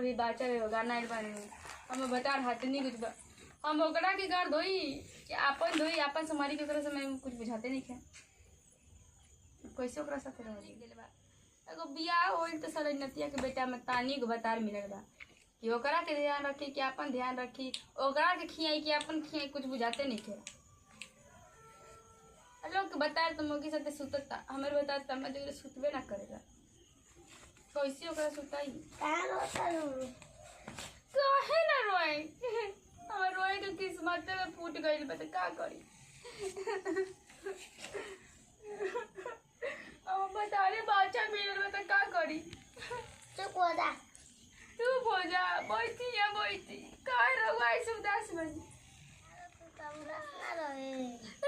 अभी बाचा रे गाना आइल बानी हम बता हाथ नहीं कुछ हम ओकरा के घर धोई कि आपन धोई आपन समारी के ओकरा से मैं कुछ बुझाते नहीं है कैसे ओकरा साथे रह गेल बा एगो बियाह होइल त साले नतिया के बेटा में तानी गो बतार मिलल बा कि ओकरा के ध्यान रखी कि अपन ध्यान रखी ओकरा के खियाई कि अपन खियाई कुछ बुझाते नहीं है लोग बताए तो मोगी साथे सुतता हमर बताए त हम जो सुतबे ना करेला कैसे ओकरा सुताई काहे ना रोए हमर रोए के किस्मत में फूट गइल बा त का करी अब बता रे बाचा मिलल बा त का करी चुप हो जा तू हो जा बैठी या बैठी काहे रहुआ ऐसे उदास बनी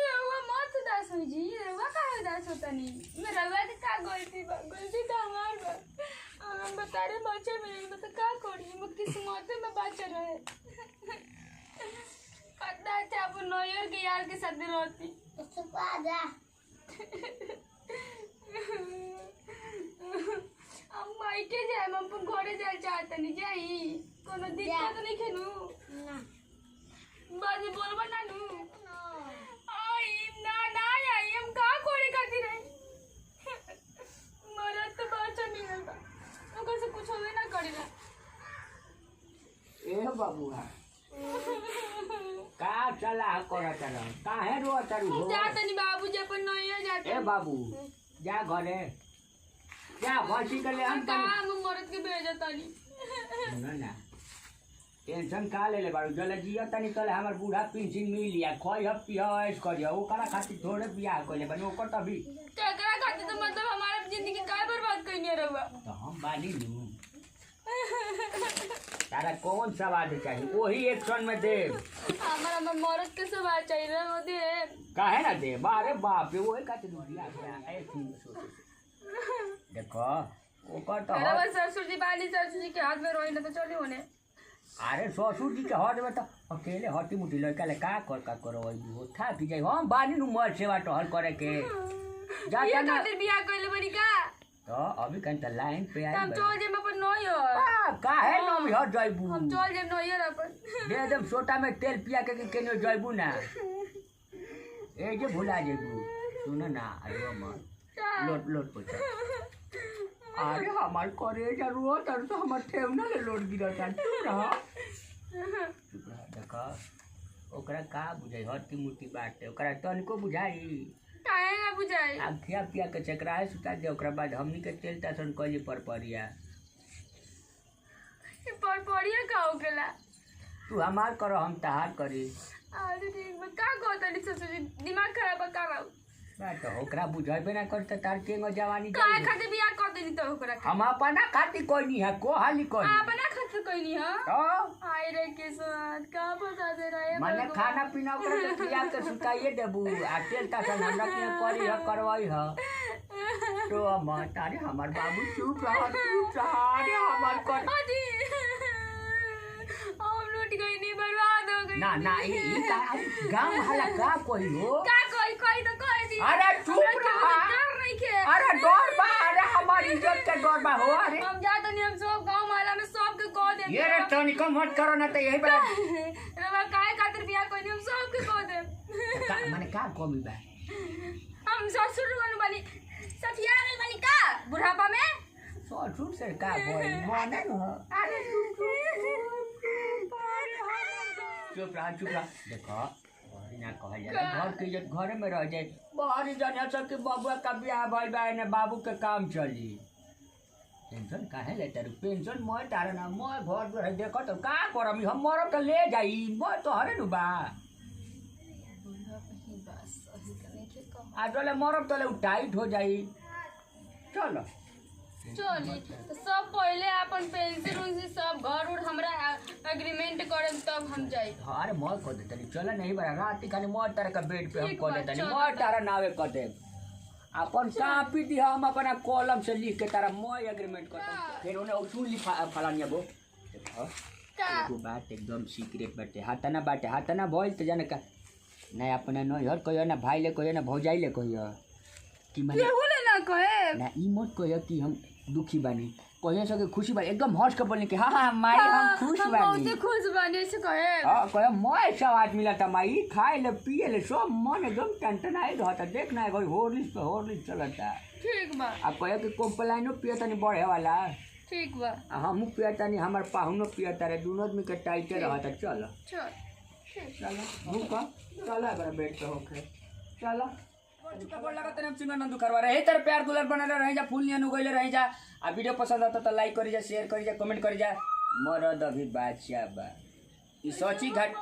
रहुआ मत उदास हो जी रहुआ काहे उदास होता नहीं मैं रहुआ के का गलती तो हमार बा हम बता रे बाचा मिलल बा त का करी हम किस्मत में बाचा रहे कतना अच्छा अपन नौयर के यार के साथ रहती चुप हो जा हम मायके जाए हम अपन घरे जाए चाहते नहीं जाई कोनो दिक्कत नहीं खेनु ना बाजी बोलबा ना नु आई ना ना आई हम का करे खातिर है मरत तो बाचा मिलल बा ओकर से कुछ होवे ना करेला ए बाबूआ का चला करत रह काहे रोत रहो जात नहीं बाबूजी अपन नौयर जाते ए बाबू जा घरे जा भौसी के ले हम काम मरद के भेजता नहीं ना ना टेंशन का ले बारू जले जिया तनी तले हमर बूढ़ा पेंशन मिल लिया खोई हप पिया ऐस करिया ओकरा खातिर थोड़े बियाह कइले बनी ओकर तभी केकरा खातिर तो मतलब हमारा जिंदगी का बर्बाद कइने रहुआ तो हम बानी नु तारा कौन सवाल चाहिए वही एक्शन में दे हमारा मरद के सब आ चाहिए रहो दे काहे ना दे बारे बाप रे ओए खातिर दुनिया गया ऐ सुन सोच देखो ओकर तो मेरा बस ससुर जी बाली ससुर जी के हाथ में रोई ना तो चली होने अरे ससुर जी के हाथ में तो अकेले हटी मुटी लड़का ले का करो वो था कि जाई हम बानी नु मर सेवा टहल करे के जा ये ना खातिर बियाह कइले बनी का तो अभी कहीं तो लाइन पे आई हम चल जेम अपन नौयर काहे न भी हट जाइबू हम चल जेम नौयर अपन दे देम सोटा में तेल पिया के केने जाइबू ना ए जे भुला जेबू सुन ना अरे मत लोट लोट पोछा अरे हमार करे जरूरत है तो हमार ठेवना ले लोट गिरता चुप रह देखा ओकरा का बुझाई हट्टी मुट्टी बाटे ओकरा तनिको बुझाई काहे ना बुझाई अब खिया पिया के चकराए सुता दे ओकरा बाद हमनी के तेल तासन कइले पर परिया पर पड़िया का हो गेला तू हमार करो हम तहार करी अरे ठीक बा का कहतनी ससुर जी दिमाग खराब बा का बा बात ओकरा बुझाइबे ना करते तार केंगो जवानी काहे जाई खातिर बियाह कर देनी तो ओकरा हम अपना खाती कोई नहीं है को हाली कोई अपना खातिर कोई नहीं है तो आए रे के साथ का बता दे रहा है मने भगवान। खाना पीना ओकरा के खिया के सुताइए देबू आ तेल तासन हमरा के करी ह करवाई ह तो मत अरे हमार बाबू चुप रह अरे हमार कर अजी हम लूट गई नहीं बर्बाद हो गई ना ना ई का गांव हला का कोई हो का कोई तो कोई दी अरे चुप रह डर नहीं के अरे डर बा अरे हमार इज्जत के डर बा हो अरे हम जात नहीं हम सब गांव वाला में सबके कह दे ये रे तनिको मत करो ना तो यही बा रवा काहे खातिर बियाह कोई नहीं हम सबके कह दे माने का कमी बा हम ससुर बनी सठिया गई बनी का बुढ़ापा में ससुर से का बोल माने न अरे चुप रह देखो ना कहल जाए घर के इज्जत घरे में रह जाए बाहरी जाने सब के बबुआ का बियाह भइल बा ने बाबू के काम चली पेंशन काहे लेता रू पेंशन मोय तारा ना मोय घर में देखो तो का करम हम मरब तो ले जाई मोय तो हरे नु बा आ तोले मरब तोले टाइट हो जाई चलो चली तो सब पहले अपन पेंशन उनसे सब घर उर हमरा एग्रीमेंट करम तब हम जाई अरे मोय को दे तनी चलो नहीं बड़ा रात खाली मोय तारा का बेड पे हम ठीक को बा, दे तनी चलो मोय तो। तारा नावे कर दे अपन कॉपी दी हम अपना कॉलम से लिख के तारा मोय एग्रीमेंट कर दे फिर उन्हें सुन ली फलानिया बो देखो का एगो बात एकदम सीक्रेट बाटे हाथना भइल त जाने का ना अपने नैहर कहियो ना भाई ले कहियो ना भौजाई ले कहियो कि माने केहू ले ना कहे ना ई मत कहियो कि हम दुखी बानी कहिए सके खुशी बा एकदम हंस के बोलने के हाँ हाँ माई हम खुश हम बानी बहुत खुश बानी ऐसे कहे हाँ कहे मैं सब आज मिला था माई खाए ले पिए ले सब मन एकदम टनटनाई रहता देखना है होरलिस चलता ठीक बा अब कहे कि कंप्लाइनो पिया तनी बढ़े वाला ठीक बा हमू पिया तनी हमार पाहुनो पिया तारे दोनों आदमी के टाइटे रहता चल चल ठीक चलो भूखा चला बड़ा बेट पे होके चला बोल लगा तने चिंगा नंदू करवा रहे तेरे प्यार दुलार बनले रही जा फूल नियन उगइले रही जा आ वीडियो पसंद आता तो लाइक करी जा शेयर करी जा कमेंट करी जा मरद अभी बादशाह बा ई सोची घाट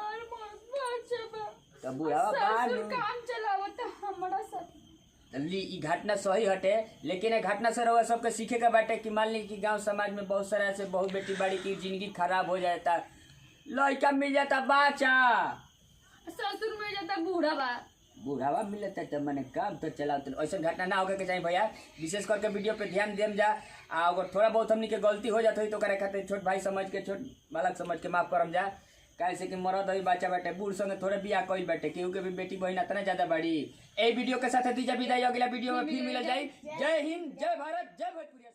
तब बुढ़ावा बाल काम चलावत हमरा साथ ली ई घटना सही हटे लेकिन ये घटना से रहुआ सबके सीखे का बाटे कि मान ली कि गांव समाज में बहुत सारा ऐसे बहु बेटी बाड़ी की जिंदगी खराब हो जाता लड़का मिल जाता बाचा ससुर में जाता बूढ़ा बा बुढ़ावा मिलता तो मैंने काम तो चलाते ऐसा घटना ना होगा के चाहिए भैया विशेष करके वीडियो पे ध्यान देम जा अगर थोड़ा बहुत हमनी के गलती हो जाती तो करे खातिर छोट भाई समझ के छोट बालक समझ के माफ करम जा कैसे कि मरद अभी बच्चा बैठे बूढ़ संगे थोड़े बियाह कइल बैठे केहू के भी बेटी बहन इतना ज्यादा बड़ी ए वीडियो के साथ दीजिए विदाई अगला वीडियो में फिर मिल जाए जय हिंद जय भारत जय भोजपुरी।